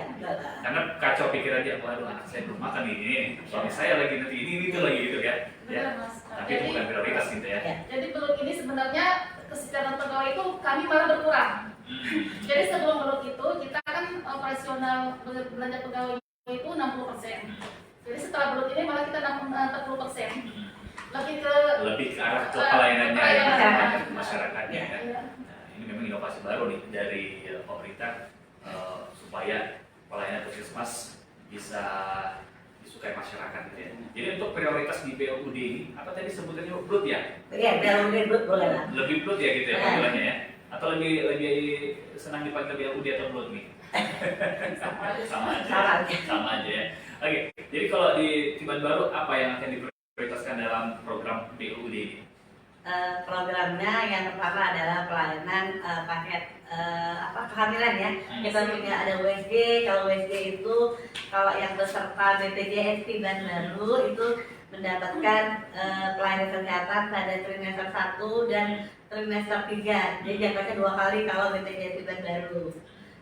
Karena kacau pikiran dia, waduh anak saya belum makan ini, suami saya lagi nanti ini itu lagi gitu ya. Benar, Mas. Tapi itu bukan prioritas gitu ya. Jadi belum ini sebenarnya kesejahteraan pegawai itu kami malah berkurang. Jadi sebelum belum itu kita kan operasional belanja pegawai itu 60%. Jadi setelah belum ini malah kita 40%. Lebih ke arah ke pelayanannya ya, masyarakatnya ya. kan. Nah, ini memang inovasi baru nih dari pemerintah supaya pelayanan puskesmas bisa disukai masyarakat gitu ya. Jadi untuk prioritas di BLUD ini apa tadi sebutannya blood ya? Iya, BLUD blood boleh lah. Lebih blood ya gitu ya panggilannya ya? Atau lebih senang dipanggil BLUD atau blood nih? Sama aja ya. Oke, jadi kalau di Tiban Baru apa yang akan diprioritaskan dalam program BLUD ini? Programnya yang pertama adalah pelayanan paket kehamilan ya. Kita punya ada USG. Kalau USG itu kalau yang peserta BPJS Tiban Baru itu mendapatkan pelayanan kesehatan pada trimester 1 dan trimester 3. Jadi jangkanya 2 kali kalau BPJS Tiban Baru.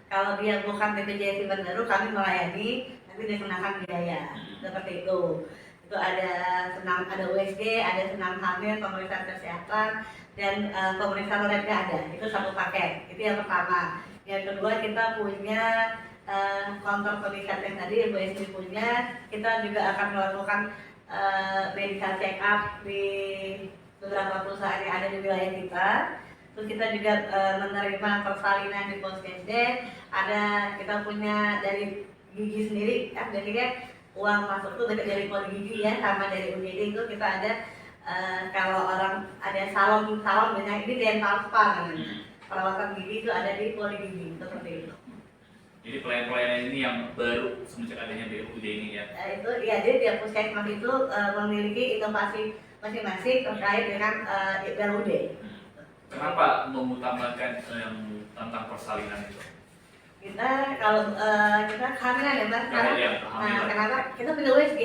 Kalau dia bukan BPJS Tiban Baru, kami melayani tapi dikenakan biaya seperti itu. Itu ada USG, ada senam hamil, pemeriksaan kesehatan, dan pemeriksaan labnya ada. Itu satu paket. Itu yang pertama. Yang kedua kita punya kantor pendidikan yang tadi Ibu Esti punya. Kita juga akan melakukan medical check up di beberapa perusahaan yang ada di wilayah kita. Terus kita juga menerima persalinan di Puskesdes. Kita punya dari gigi sendiri, jadi kan uang masuk tuh dari poli gigi ya, sama dari UGD itu kita ada kalau orang ada salon misalnya ini dental spa namanya, perawatan gigi itu ada di poli gigi seperti itu. Jadi pelayanan ini yang baru semenjak adanya BLUD ini ya? Itu ya, jadi tiap puskesmas itu memiliki inovasi masing-masing terkait dengan BLUD. Kenapa mengutamakan yang tentang persalinan itu? Kita kalau kita kehamilan ya Mas, Karena yang nah, kehamilan. kenapa kita punya USG.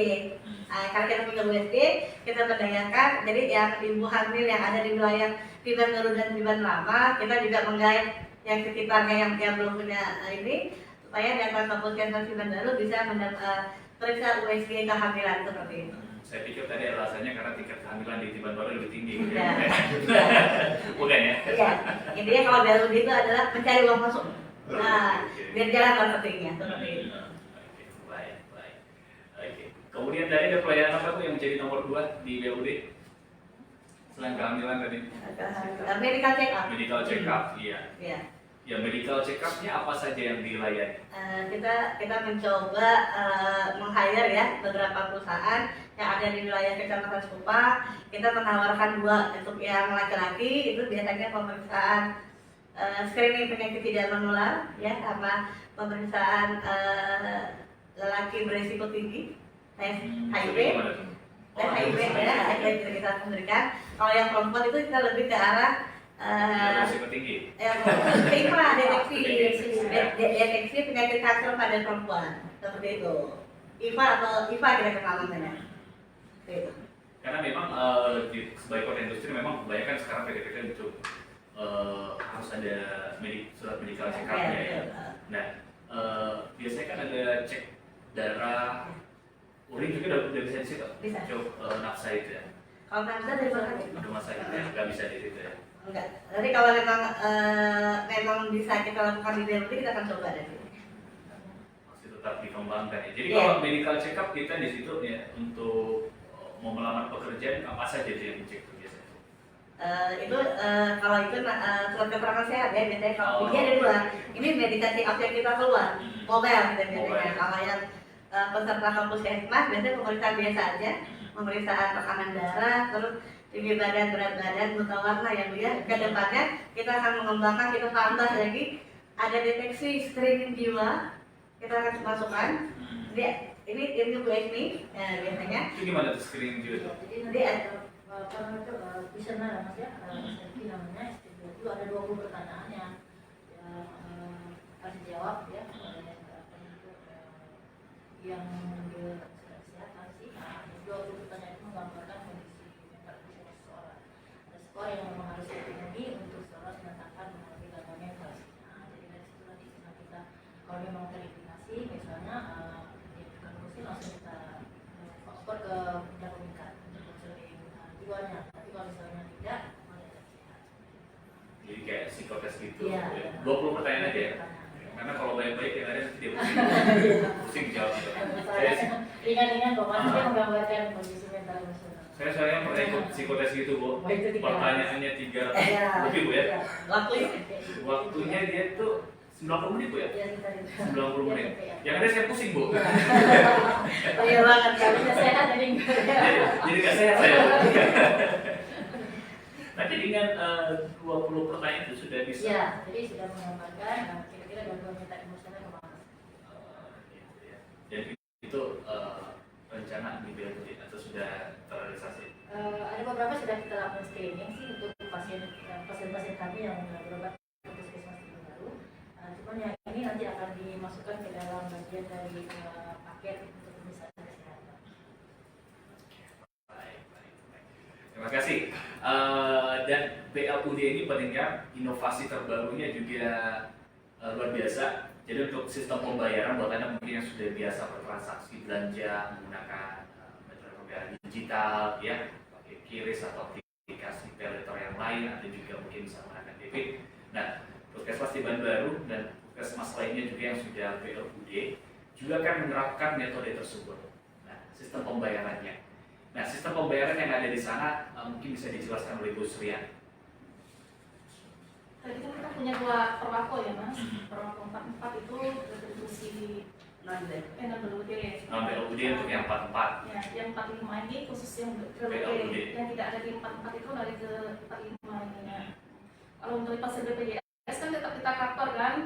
Karena kita punya USG, kita berdayakan. Jadi yang ibu hamil yang ada di wilayah Tiban Baru dan Tiban Lama, kita juga menggait yang sekitarnya yang belum punya ini, supaya data Puskesmas Tiban Baru bisa periksa USG kehamilan seperti itu. Saya pikir tadi alasannya karena tingkat kehamilan di Tiban Baru lebih tinggi. Gitu Iya. Bukan ya? Iya, intinya kalau Baru itu adalah mencari uang masuk. Nah, Oke. biar jalan marketingnya seperti itu. Oke, baik, baik. Oke. Kemudian tadi ada pelayanan apa tuh yang menjadi nomor 2 di BUD? Selain kehamilan tadi? Medical check up. Medical check up, iya. Iya. Ya, medical check up-nya apa saja yang dilayani? Kita mencoba meng-hire ya beberapa perusahaan yang ada di wilayah Kecamatan Supa. Kita menawarkan 2 untuk yang laki-laki itu biasanya pemeriksaan screening penyakit tidak menular ya, sama pemeriksaan lelaki berisiko tinggi tes HIV. Gimana tuh? Tes HIV ya, HIV kita memberikan. Kalau yang perempuan itu kita lebih ke arah Risiko tinggi. IPA, deteksi penyakit kanker pada perempuan seperti itu. IPA atau IPA kita kenal namanya. Seperti itu. Karena memang di sebagai kota industri memang kebanyakan sekarang PT-PT untuk harus ada surat medical check up-nya ya. Nah, biasanya kan ada cek darah, urin juga udah bisa di situ. Bisa. Cek nafsa itu ya. Kalau nafsa dari mana? Rumah sakit ya, nggak bisa di situ ya. Enggak. Jadi kalau memang bisa kita lakukan di BLT, kita akan coba dari sini. Masih tetap dikembangkan ya. Jadi Iya. kalau medical check up kita di situ ya untuk mau melamar pekerjaan apa saja yang dicek tuh biasanya? Kalau itu surat keterangan sehat ya, biasanya kalau Oh, dia ada 2. oke. Ini medikasi up yang kita keluar, mobile kita biasanya. Mobile. Kalau yang peserta kampus Puskesmas biasanya pemeriksaan biasa aja, pemeriksaan tekanan darah, terus tinggi badan, berat badan, buta warna yang dia. Ke depannya kita akan mengembangkan, kita tambah lagi ada deteksi screening jiwa, kita akan masukkan. Dia ini Bu Esmi biasanya. Itu gimana tuh screening juga tuh? Jadi nanti ada apa namanya kuesioner Mas ya, STP namanya. STP itu ada 20 pertanyaan yang harus dijawab ya. Yang kesehatan sih, 20 pertanyaan itu menggambarkan kondisi mental fisik seseorang. Ada skor yang memang harus dipenuhi untuk seseorang menyatakan mengalami gangguan mental. Jadi dari situ nanti kita kalau memang terindikasi misalnya bukan kursi langsung kita skor ke bidang pemikat untuk konseling jiwanya. Tapi kalau misalnya tidak, malah sehat. Jadi kayak psikotes gitu. Iya, Ya. iya. 20 pertanyaan aja ya. Karena kalau baik-baik yang ada nanti dia pusing jawab. Ringan-ringan kok, Mas, dia menggambarkan kondisi mental emosional. Saya soalnya pernah ikut psikotes gitu, Bu. Oh, itu 3. Pertanyaannya 3 Iya. lebih, Bu ya. Waktunya Waktunya dia tuh 90 menit, Bu ya. Iya, sekitar itu. 90 menit. Iya. Yang ada saya pusing, Bu. iya banget Kalau kan. bisa sehat jadi enggak ya. Jadi nggak sehat saya. Nanti dengan 20 pertanyaan itu sudah bisa. Iya, jadi sudah menggambarkan kira-kira gangguan mental emosional kemana. Gitu ya. Dan itu rencana di BLT atau sudah terrealisasi? Ada beberapa sudah kita lakukan screening sih untuk pasien-pasien kami yang berobat ke Puskesmas Baru. Cuman yang ini nanti akan dimasukkan ke dalam bagian dari paket untuk pemeriksaan kesehatan. Baik, baik, baik. Terima kasih. Dan BLUD ini pastinya inovasi terbarunya juga luar biasa. Jadi untuk sistem pembayaran buat Anda mungkin yang sudah biasa bertransaksi belanja menggunakan metode pembayaran digital, ya, pakai QRIS atau aplikasi paylater yang lain, atau juga mungkin bisa menggunakan debit. Nah, Puskesmas Tiban Baru dan Puskesmas lainnya juga yang sudah BLUD juga akan menerapkan metode tersebut. Nah, sistem pembayarannya. Nah, sistem pembayaran yang ada di sana mungkin bisa dijelaskan oleh Bu Srian. Tadi kan kita punya 2 perwako ya Mas. Perwako 44 itu retribusi BLUD. BLUD untuk yang 44. Ya, yang 45 ini khusus yang BLUD. yang tidak ada di 44 itu lari ke 45 ini ya. Kalau untuk pasien BPJS kan tetap kita cover kan,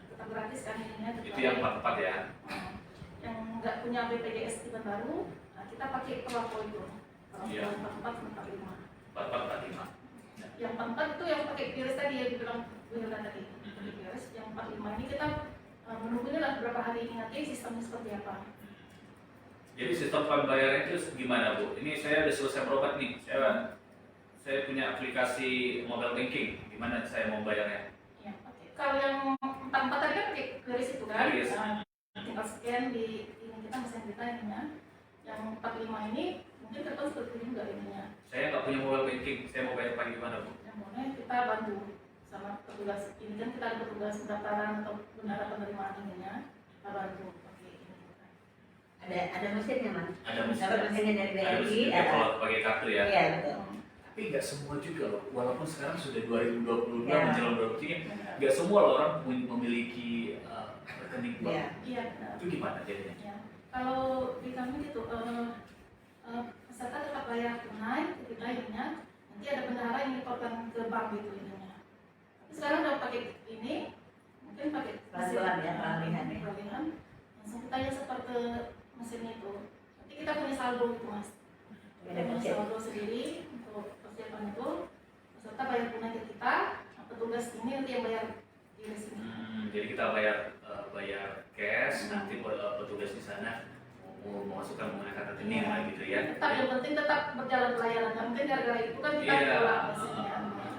tetap gratis kan ininya. Itu yang 44 ya. Yang nggak punya BPJS Tiban Baru, nah kita pakai perwako itu. Iya. Perwako 44 sama 45. 44 45. yang 44 itu yang pakai QRIS tadi yang dibilang benar tadi. Pakai QRIS yang 45 ini kita menunggunya lah beberapa hari ini nanti sistemnya seperti apa. Jadi sistem pembayaran itu gimana Bu? Ini saya udah selesai berobat nih, saya punya aplikasi mobile banking, gimana saya mau bayarnya? Ya, oke. Kalau yang 44 tadi kan pakai QRIS itu kan, QRIS. tinggal scan di ini kita mesin kita ininya. Yang 45 ini mungkin kita seperti ini juga ininya. Saya nggak punya mobile banking, saya mau bayar pakai gimana Bu? Yang boleh kita bantu sama petugas ini kan kita ada petugas pendaftaran atau benar penerimaan ininya, kita bantu pakai ini. Ada mesinnya Mas. Ada mesin. Dapat mesinnya dari Ada BRI. mesin juga kalau pakai kartu ya. Iya betul. Tapi nggak semua juga loh, walaupun sekarang sudah 2022 Ya. menjelang 2023, nggak semua loh orang memiliki rekening bank. Iya. Iya, benar. Itu gimana jadinya? Ya. Kalau di kami gitu, peserta tetap bayar tunai ketika ininya, nanti ada bendahara yang dilaporkan ke bank gitu ininya. Tapi sekarang udah pakai ini, mungkin pakai Pelan-pelan ya, peralihan ya. peralihan. Langsung kita ya seperti mesin itu. Nanti kita punya saldo gitu Mas. Kita Ada punya mesin. saldo sendiri untuk persiapan itu. Peserta bayar tunai ke kita, petugas ini nanti yang bayar di sini. Jadi kita bayar cash, nanti petugas di sana mau memasukkan menggunakan rekening lah gitu ya. Tetap yang penting tetap berjalan pelayanan. Yang penting gara-gara itu kan kita Iya, tolak mesinnya.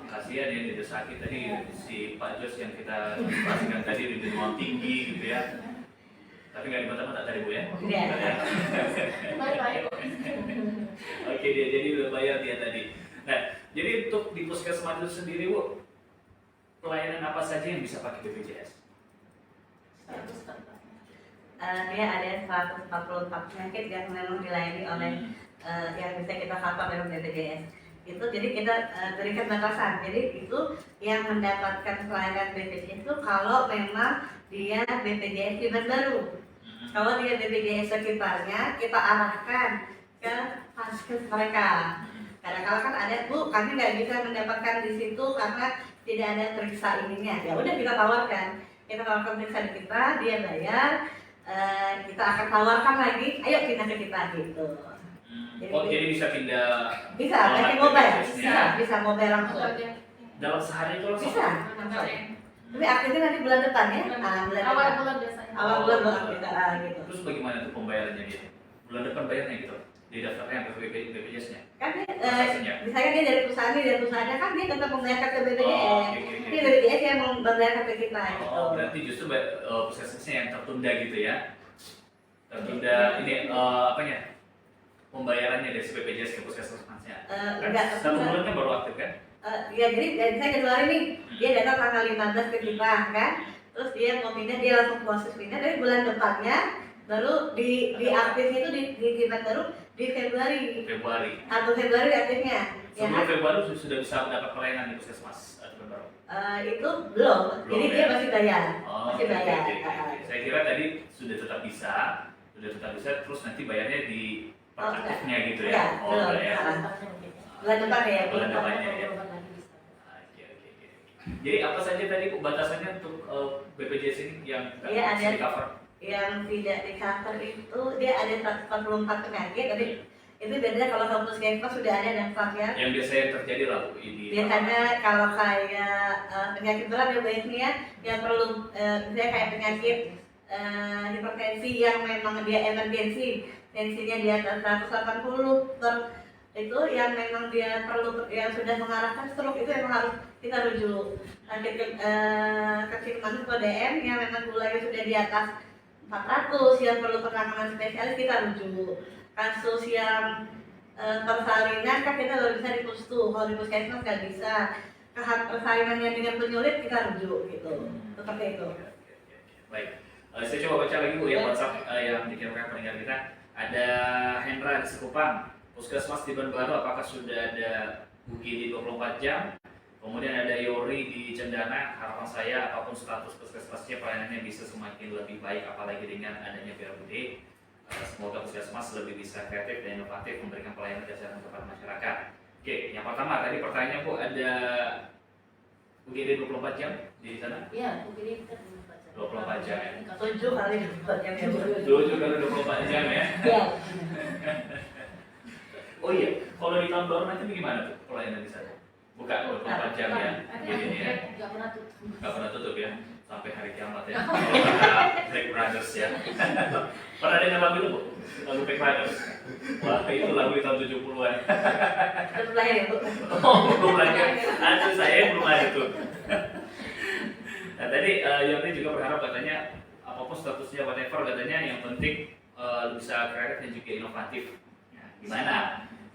kasihan ya dia sakit tadi si Pak Jos yang kita pastikan tadi di demam tinggi gitu ya. Tapi nggak dibantah-bantah tadi Bu ya? Iya. Baik-baik. Oke dia jadi udah bayar dia tadi. Nah jadi untuk di puskesmas itu sendiri Bu, pelayanan apa saja yang bisa pakai BPJS? Dia ada 144 penyakit yang memang dilayani oleh yang bisa kita cover dengan BPJS. Itu jadi kita berikan batasan. Jadi itu yang mendapatkan pelayanan BPJS itu kalau memang dia BPJS Iban baru. Kalau dia BPJS sekitarnya kita arahkan ke vaskes mereka. Kadang-kadang kan ada Bu, kami nggak bisa mendapatkan di situ karena tidak ada periksa ininya. Ya udah kita tawarkan periksa di kita, dia bayar. Kita akan tawarkan lagi, ayo pindah ke kita gitu. Jadi bisa pindah Bisa, pakai mobile, BPJS-nya. bisa mobile langsung. Dalam sehari itu langsung? Bisa. Tapi aktifnya nanti bulan depan ya. Bulan Awal depan. bulan biasanya. Awal bulan baru kita gitu. Terus bagaimana tuh pembayarannya dia? Bulan depan bayarnya gitu? Di daftarnya ke BPJS-nya? Kan Prosesnya? misalnya dia dari perusahaannya kan dia tetap membayarkan ke BPJS. Oh, oke. Ini BPJS yang membayarkan ke kita gitu. Oh, berarti justru prosesnya yang tertunda gitu ya? Tertunda ini apanya? Pembayarannya dari BPJS ke puskesmasnya? Enggak, Satu bulan kan baru aktif kan? Ya jadi saya Januari nih dia datang tanggal 15 ke kita kan, terus dia mau pindah, dia langsung proses pindah dari bulan depannya, baru di aktifnya itu di kita baru di Februari 1 Februari aktifnya ya Sebelum kan? Februari sudah bisa mendapat pelayanan di puskesmas atau baru? Itu belum, jadi Belum, dia ya? masih bayar Oke. Saya kira tadi sudah tetap bisa, terus nanti bayarnya di aktifnya gitu ya? Ya, Oh, belum. ya. Bulan depan ya. Bulan depannya ya. Oke. Jadi apa saja tadi Bu batasannya untuk BPJS ini yang Iya, bisa ada. di cover? Yang tidak di cover itu dia ada 144 penyakit, tapi itu beda kalau ke puskesmas sudah ada dampaknya. Yang biasanya terjadi lah Bu ini. Biasanya kalau kayak penyakit berat ya baiknya ya, yang perlu misalnya kayak penyakit hipertensi yang memang dia emergensi, tensinya di atas 180 itu yang memang dia perlu, yang sudah mengarahkan stroke, itu yang harus kita rujuk. Kecil manis DM yang memang gulanya sudah di atas 400 yang perlu penanganan spesialis kita rujuk. Kasus yang persalinan kan kita baru bisa di pustu, kalau di puskesmas nggak bisa. Persalinan yang dengan penyulit kita rujuk gitu, seperti itu. Baik, saya coba baca lagi Bu ya WhatsApp yang dikirimkan pendengar kita. Ada Hendra di Sekupang, Puskesmas di Banbaru apakah sudah ada UGD 24 jam? Kemudian ada Yori di Cendana, harapan saya apapun status puskesmasnya pelayanannya bisa semakin lebih baik apalagi dengan adanya PRBD. Semoga puskesmas lebih bisa kreatif dan inovatif memberikan pelayanan kesehatan kepada masyarakat. Oke, yang pertama tadi pertanyaan Bu, ada UGD 24 jam di sana? Iya, UGD kita 24 jam ya? 7 kali 24 jam ya. 7 kali 24 jam ya? Iya. Oh iya, kalau di tahun baru nanti gimana tuh pelayanan di sana? Buka 24 jam ya. Jadi ini ya. Nggak pernah tutup. Nggak pernah tutup ya. Sampai hari kiamat ya. Kata Black Brothers ya. Pernah dengar lagu itu, Bu? Lagu Black Brothers. Wah, itu lagu di tahun 70-an. Belum lahir ya Bu? Oh, belum lagi. Aduh, saya belum ada tuh. Nah, tadi Yoni juga berharap katanya apapun statusnya whatever katanya yang penting bisa kreatif dan juga inovatif. Nah, gimana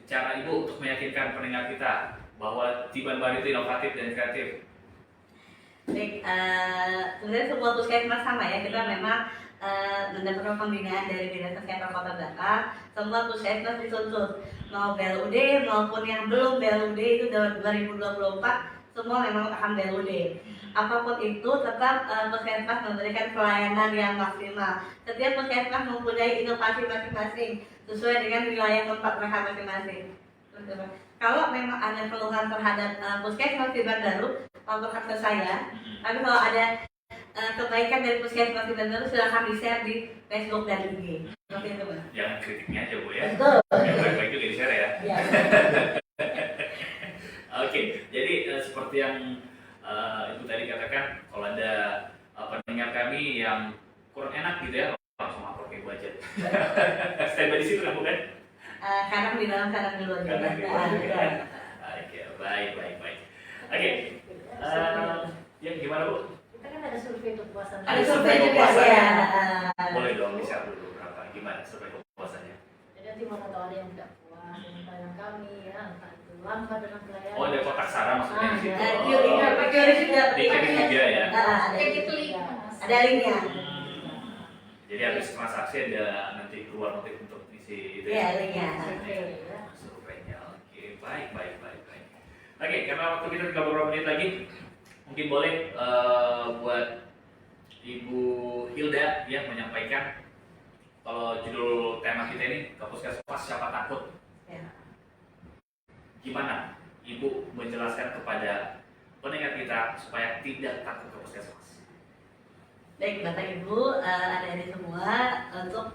cara Ibu untuk meyakinkan pendengar kita bahwa Tiban Baru itu inovatif dan kreatif? Baik, sebenarnya semua puskesmas sama ya, kita memang mendapatkan pembinaan dari Dinas Kesehatan Kota Batam. Semua puskesmas dituntut, mau BLUD maupun yang belum BLUD itu dalam 2024 semua memang akan BLUD. Apapun itu tetap puskesmas memberikan pelayanan yang maksimal. Setiap puskesmas mempunyai inovasi masing-masing sesuai dengan wilayah tempat mereka masing-masing. Kalau memang ada keluhan terhadap puskesmas Tiban Baru, laporkan ke saya. Tapi kalau ada kebaikan dari puskesmas Tiban Baru, silahkan di-share di Facebook dan IG. Seperti itu, Mbak. Jangan kritiknya aja Bu ya. Betul. Yang baik-baik juga di-share ya. Iya. Oke, jadi seperti yang Ibu tadi katakan, kalau ada pendengar kami yang kurang enak gitu ya, langsung lapor ke Ibu aja. Stay by di situ kan Bu kan? Kadang di dalam, kadang di luar juga. Kadang di luar juga. Oke, baik. Oke, ya gimana Bu? Kita kan ada survei kepuasan. Ada survei survei juga kepuasan. ya. Boleh dong di-share dulu berapa? Gimana survei kepuasannya? Jadi nanti mau tahu ada yang tidak puas dengan pelayanan kami, ya, entah itu lambat dengan pelayanan. Oh, ada kotak saran maksudnya di situ. Teori juga. Di klik juga ya. Ada ada linknya. Jadi habis transaksi ada nanti keluar notif untuk isi itu Iya, ya. linknya. Surveinya. Oke, baik. Oke, karena waktu kita tinggal beberapa menit lagi, mungkin boleh buat Ibu Hilda ya menyampaikan kalau judul tema kita ini ke puskesmas siapa takut. Ya. Gimana Ibu menjelaskan kepada pendengar kita supaya tidak takut ke puskesmas? Baik Bapak Ibu, adik-adik semua, untuk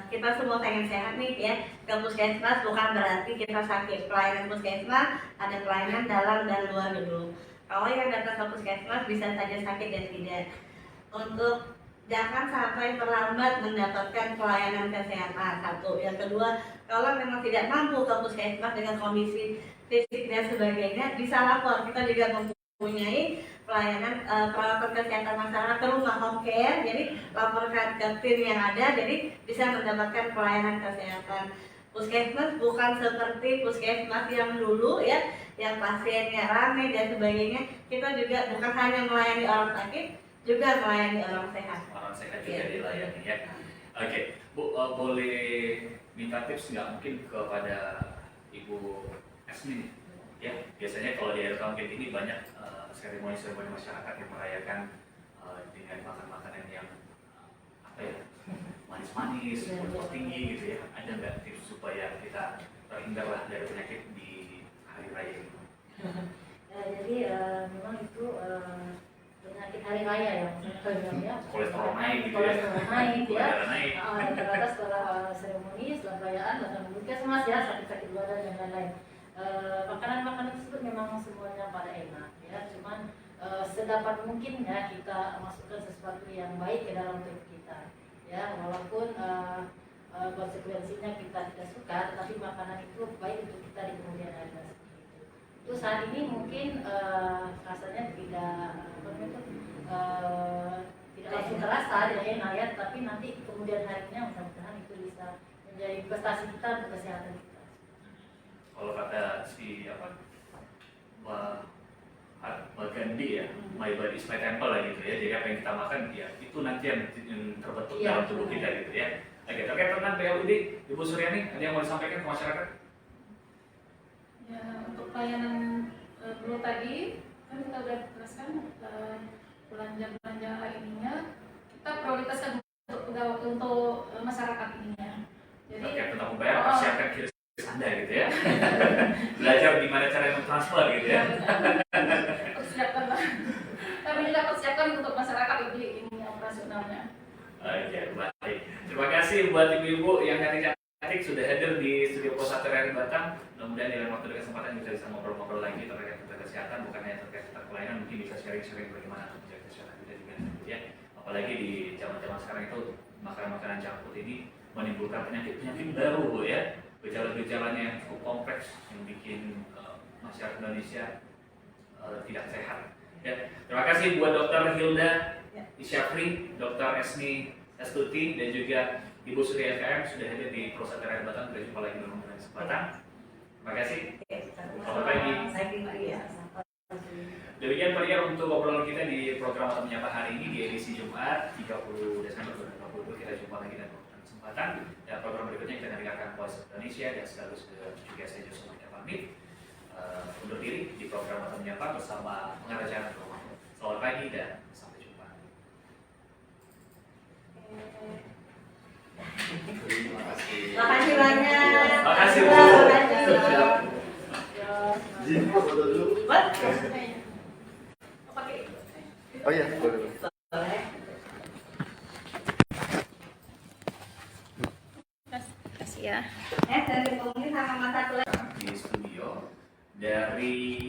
kita semua pengen sehat nih ya. Ke puskesmas bukan berarti kita sakit. Pelayanan puskesmas ada pelayanan dalam dan luar gedung. Kalau yang datang ke puskesmas bisa saja sakit dan tidak. Untuk jangan sampai terlambat mendapatkan pelayanan kesehatan, satu. Yang kedua, kalau memang tidak mampu ke puskesmas dengan kondisi fisik dan sebagainya, bisa lapor. Kita juga mempunyai pelayanan perawatan kesehatan masyarakat ke rumah home care, jadi laporkan ke tim yang ada, jadi bisa mendapatkan pelayanan kesehatan. Puskesmas bukan seperti puskesmas yang dulu ya, yang pasiennya ramai dan sebagainya. Kita juga bukan hanya melayani orang sakit, juga melayani orang sehat. Orang sehat juga dilayani ya. Oke, Bu, boleh minta tips nggak mungkin kepada Ibu Esmin? Ya, biasanya kalau di akhir tahun kayak gini banyak seremoni-seremoni masyarakat yang merayakan dengan makan makanan yang apa ya, manis-manis, berkualitas tinggi gitu ya. Ada nggak tips supaya kita terhindar lah dari penyakit di hari raya ini? Ya, jadi memang itu penyakit hari raya ya, maksudnya Kolesterol naik gitu ya. Kolesterol naik ya. Gula darah naik. Ternyata setelah seremoni, setelah perayaan, datang ke puskesmas ya, sakit-sakit badan dan lain-lain. Makanan-makanan tersebut memang semuanya pada enak ya, cuman sedapat mungkin ya kita masukkan sesuatu yang baik ke dalam tubuh kita ya, walaupun konsekuensinya kita tidak suka, tetapi makanan itu baik untuk kita di kemudian hari seperti itu. Itu saat ini mungkin rasanya tidak tidak langsung terasa, tidak enak ya, tapi nanti kemudian harinya mudah-mudahan itu bisa menjadi investasi kita untuk kesehatan kita. Kalau kata si apa Mbak Gandhi ya, my body is my temple lah gitu ya. Jadi apa yang kita makan ya itu nanti yang terbentuk dalam tubuh kita gitu ya. Oke, terkait tentang BLUD, Ibu Suryani ada yang mau disampaikan ke masyarakat? Ya, untuk pelayanan dulu tadi kan kita udah jelaskan belanja ininya kita prioritaskan untuk pegawai, untuk masyarakat ininya. Jadi Terkait tentang pembayaran, persiapkan kiri Anda gitu ya. Belajar gimana cara mentransfer gitu ya. persiapkan lah. Kami juga persiapkan untuk masyarakat ini operasionalnya. Oke, baik. Terima kasih buat ibu-ibu yang nanti Adik sudah hadir di studio Pos 1 RRI Batam. Mudah-mudahan dalam waktu dekat kesempatan kita bisa ngobrol-ngobrol lagi terkait kesehatan, bukan hanya terkait pelayanan, mungkin bisa sharing-sharing bagaimana menjaga kesehatan kita juga ya. Apalagi di zaman-zaman sekarang itu makanan-makanan junk food ini menimbulkan penyakit-penyakit baru Bu ya. Gejala-gejalanya yang cukup kompleks yang bikin masyarakat Indonesia tidak sehat. Ya. Terima kasih buat Dr. Hilda Isyafri, Dr. Esni Astuti, dan juga Ibu Suri FKM sudah hadir di Pusat RRI Batam. Kita jumpa lagi dalam kesempatan. Terima kasih. Selamat pagi. Demikian pendengar untuk obrolan kita di program Atau Menyapa hari ini di edisi Jumat 30 Desember 2022. Kita jumpa lagi dalam kesempatan. Dan program berikutnya kita dengarkan Voice of Indonesia dan sekaligus juga saya Joshua Mika pamit undur diri di program Atau Menyapa bersama pengacara Romo. Selamat pagi dan sampai jumpa. Terima kasih. Makasih banyak. Makasih, Bu. Jin, foto dulu. Oh iya, boleh. Kasih ya. Dari pemilih sama Mas satu lagi. Di studio dari